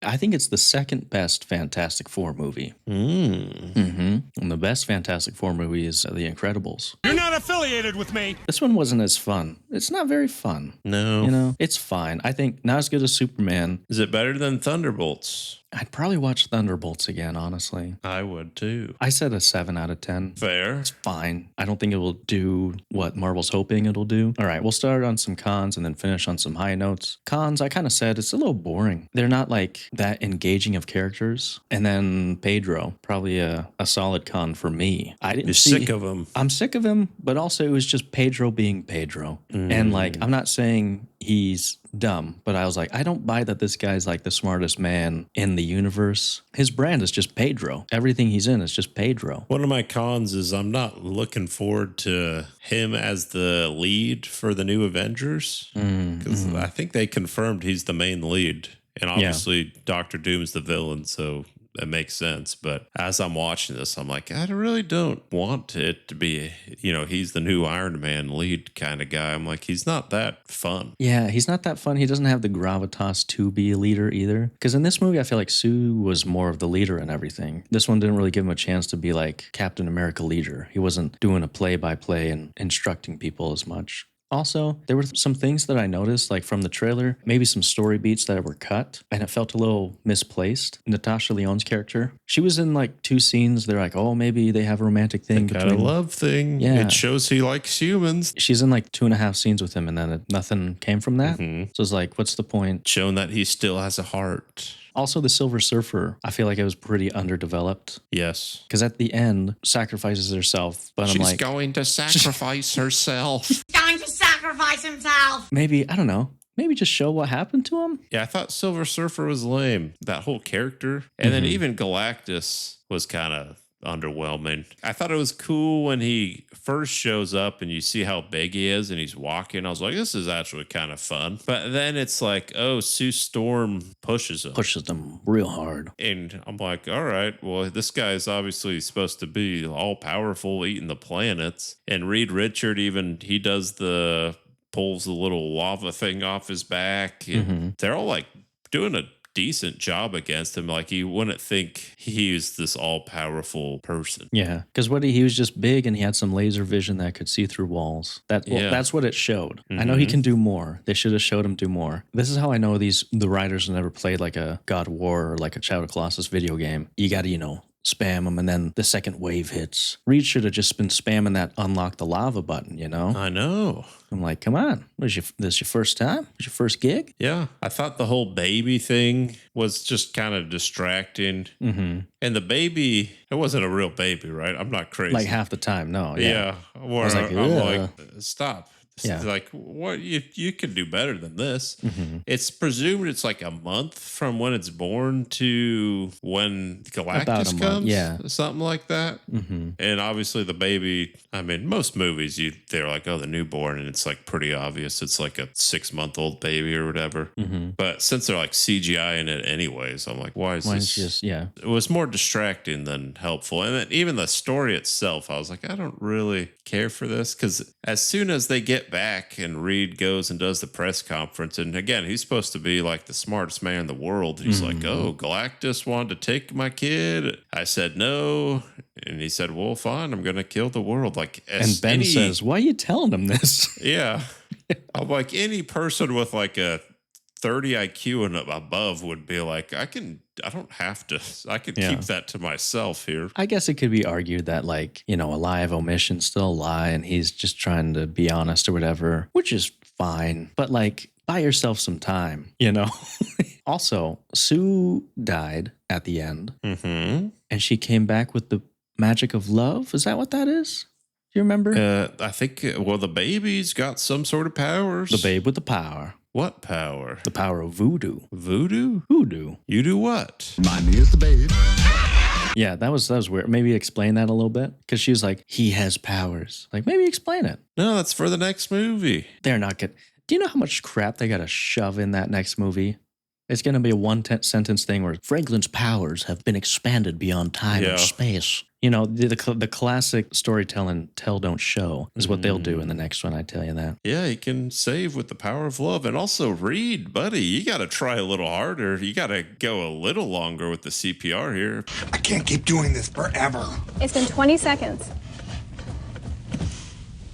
I think it's the second best Fantastic Four movie. Mm. And the best Fantastic Four movie is The Incredibles. You're not affiliated with me. This one wasn't as fun. It's not very fun. No. You know, it's fine. I think not as good as Superman. Is it better than Thunderbolts? I'd probably watch Thunderbolts again, honestly. I would too. I said a 7 out of 10. Fair. It's fine. I don't think it will do what Marvel's hoping it'll do. All right, we'll start on some cons and then finish on some high notes. Cons, I kind of said it's a little boring. They're not like that engaging of characters. And then Pedro, probably a solid con for me. I didn't You're see, sick of him. I'm sick of him, but also it was just Pedro being Pedro. And like, I'm not saying he's dumb, but I was like, I don't buy that this guy's like the smartest man in the universe. His brand is just Pedro. Everything he's in is just Pedro. One of my cons is I'm not looking forward to him as the lead for the new Avengers, because I think they confirmed he's the main lead. And obviously Doctor Doom's the villain, so that makes sense. But as I'm watching this, I'm like, I really don't want it to be, he's the new Iron Man lead kind of guy. I'm like, he's not that fun. Yeah, he's not that fun. He doesn't have the gravitas to be a leader either. Because in this movie, I feel like Sue was more of the leader and everything. This one didn't really give him a chance to be like Captain America leader. He wasn't doing a play-by-play and instructing people as much. Also, there were some things that I noticed, like from the trailer, maybe some story beats that were cut, and it felt a little misplaced. Natasha Lyonne's character, she was in like 2 scenes. They're like, oh, maybe they have a romantic thing Got between. a love thing. Yeah. It shows he likes humans. She's in like 2.5 scenes with him, and then nothing came from that. So it's like, what's the point? Showing that he still has a heart. Also, the Silver Surfer, I feel like it was pretty underdeveloped. Yes. Because at the end, sacrifices herself. But I'm like, going to sacrifice herself. Going to sacrifice himself. maybe, I don't know. Maybe just show what happened to him. Yeah, I thought Silver Surfer was lame. That whole character. And then even Galactus was kind of underwhelming. I thought it was cool when he first shows up and you see how big he is and he's walking. I was like, this is actually kind of fun. But then it's like, oh, Sue Storm pushes him. Pushes them real hard. And I'm like, all right, well, this guy's obviously supposed to be all powerful, eating the planets. And Reed Richard, even he does pulls the little lava thing off his back. And they're all like doing a decent job against him. Like, you wouldn't think he's this all-powerful person. Yeah, because he was just big and he had some laser vision that could see through walls. That's what it showed. I know he can do more. They should have showed him do more. This is how I know the writers have never played like a God of War or like a Shadow of the Colossus video game. You got to, spam them, and then the second wave hits. Reed should have just been spamming that unlock the lava button, I know. I'm like, come on. This your first time? This your first gig? Yeah. I thought the whole baby thing was just kind of distracting. And the baby, it wasn't a real baby, right? I'm not crazy. Like half the time, no. Yeah. Where was like, I'm ugh. like, stop. Yeah. Like, what? You can do better than this. It's presumed it's like a month from when it's born to when Galactus comes. Yeah. Something like that. And obviously the baby, I mean, most movies, they're like, oh, the newborn, and it's like pretty obvious. It's like a 6-month-old baby or whatever. But since they're like CGI in it anyways, I'm like, why is this? Just, yeah. It was more distracting than helpful. And then even the story itself, I was like, I don't really care for this, because as soon as they get back and Reed goes and does the press conference, and again, he's supposed to be like the smartest man in the world. And he's like, oh, Galactus wanted to take my kid. I said no. And he said, well, fine, I'm going to kill the world. Like, And Ben says, why are you telling him this? Yeah. I'm like, any person with like a 30 IQ and above would be like, I can keep that to myself here. I guess it could be argued that, like, a lie of omission still a lie, and he's just trying to be honest or whatever, which is fine. But like, buy yourself some time, Also, Sue died at the end, and she came back with the magic of love. Is that what that is? Do you remember? I think, the baby's got some sort of powers. The babe with the power. What power? The power of voodoo. Voodoo? Voodoo. You do what? Mind me is the babe. Yeah, that was weird. Maybe explain that a little bit. Because she was like, he has powers. Like, maybe explain it. No, that's for the next movie. They're not good. Do you know how much crap they got to shove in that next movie? It's going to be a one-sentence thing where Franklin's powers have been expanded beyond time and space. You know, the classic storytelling, tell, don't show is what they'll do in the next one, I tell you that. Yeah, he can save with the power of love. And also, Reed, buddy, you got to try a little harder. You got to go a little longer with the CPR here. I can't keep doing this forever. It's been 20 seconds.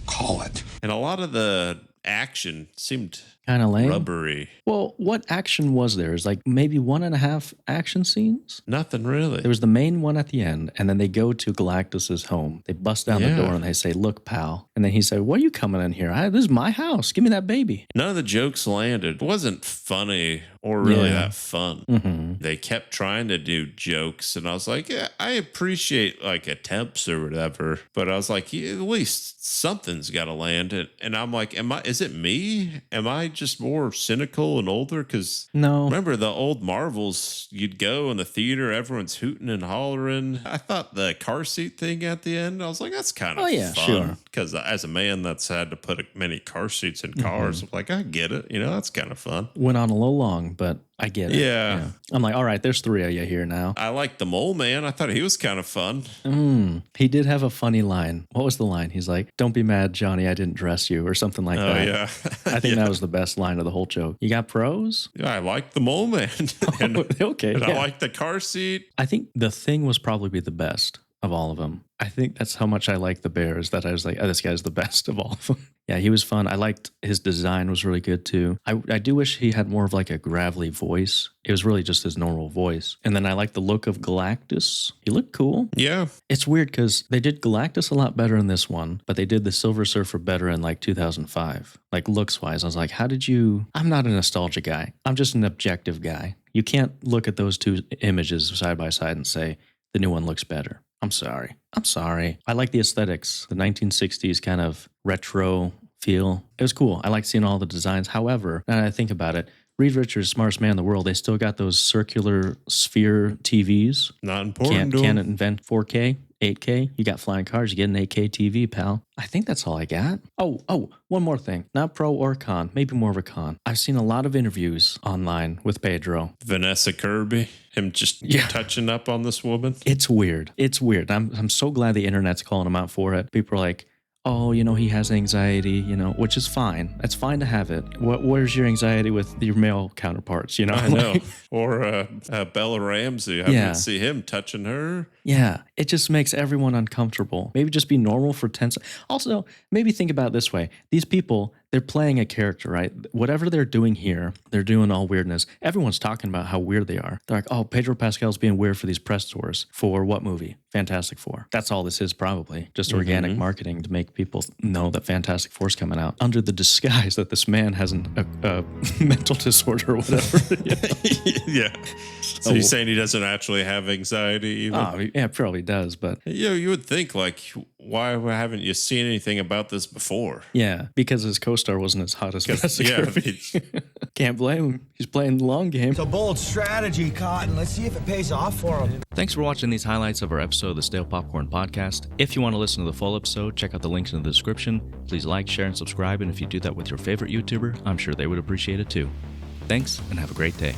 Call it. And a lot of the action seemed kind of lame. Rubbery. Well, what action was there? Is like maybe 1.5 action scenes? Nothing really. There was the main one at the end, and then they go to Galactus's home. They bust down the door and they say, "Look, pal." And then he said, "What are you coming in here? This is my house. Give me that baby." None of the jokes landed. It wasn't funny or really that fun. They kept trying to do jokes, and I was like, yeah, I appreciate like attempts or whatever, but I was like, yeah, at least something's got to land. And I'm like, is it me? Am I just more cynical and older? Because remember the old Marvels, you'd go in the theater, everyone's hooting and hollering. I thought the car seat thing at the end, I was like, that's kind of fun. Sure. Because as a man that's had to put many car seats in cars, I'm like, I get it. You know, that's kind of fun. Went on a little long, but I get it. Yeah. I'm like, all right, there's 3 of you here now. I like the mole man. I thought he was kind of fun. He did have a funny line. What was the line? He's like, "Don't be mad, Johnny, I didn't dress you," or something like that. Oh, yeah. I think that was the best line of the whole joke. You got pros? Yeah, I like the mole man. and, Okay. And I like the car seat. I think the thing was probably the best of all of them. I think that's how much I like the Bears, that I was like, oh, this guy's the best of all of them. Yeah, he was fun. I liked his design was really good too. I do wish he had more of like a gravelly voice. It was really just his normal voice. And then I like the look of Galactus. He looked cool. Yeah. It's weird because they did Galactus a lot better in this one, but they did the Silver Surfer better in like 2005. Like looks wise, I was like, how did you? I'm not a nostalgia guy. I'm just an objective guy. You can't look at those two images side by side and say the new one looks better. I'm sorry. I like the aesthetics, the 1960s kind of retro feel. It was cool. I like seeing all the designs. However, now that I think about it, Reed Richards, smartest man in the world, they still got those circular sphere TVs. Not important. Can't invent 4K, 8K. You got flying cars, you get an 8K TV, pal. I think that's all I got. Oh, one more thing. Not pro or con, maybe more of a con. I've seen a lot of interviews online with Pedro. Vanessa Kirby, him just touching up on this woman. It's weird. I'm so glad the internet's calling him out for it. People are like, oh, he has anxiety, which is fine. It's fine to have it. Where's your anxiety with your male counterparts, I know. Or Bella Ramsey. I didn't see him touching her. Yeah, it just makes everyone uncomfortable. Maybe just be normal for 10 seconds. Also, maybe think about it this way. These people, they're playing a character, right? Whatever they're doing here, they're doing all weirdness. Everyone's talking about how weird they are. They're like, oh, Pedro Pascal's being weird for these press tours. For what movie? Fantastic Four. That's all this is probably. Just organic marketing to make people know that Fantastic Four's coming out under the disguise that this man has a mental disorder or whatever. Yeah. So you're saying he doesn't actually have anxiety even? Oh, yeah, probably does, but... You would think, like, why haven't you seen anything about this before? Yeah, because his co-star wasn't as hot as Vanessa Kirby. Can't blame him. He's playing the long game. It's a bold strategy, Cotton. Let's see if it pays off for him. Thanks for watching these highlights of our episode of the Stale Popcorn Podcast. If you want to listen to the full episode, check out the links in the description. Please like, share, and subscribe, and if you do that with your favorite YouTuber, I'm sure they would appreciate it too. Thanks, and have a great day.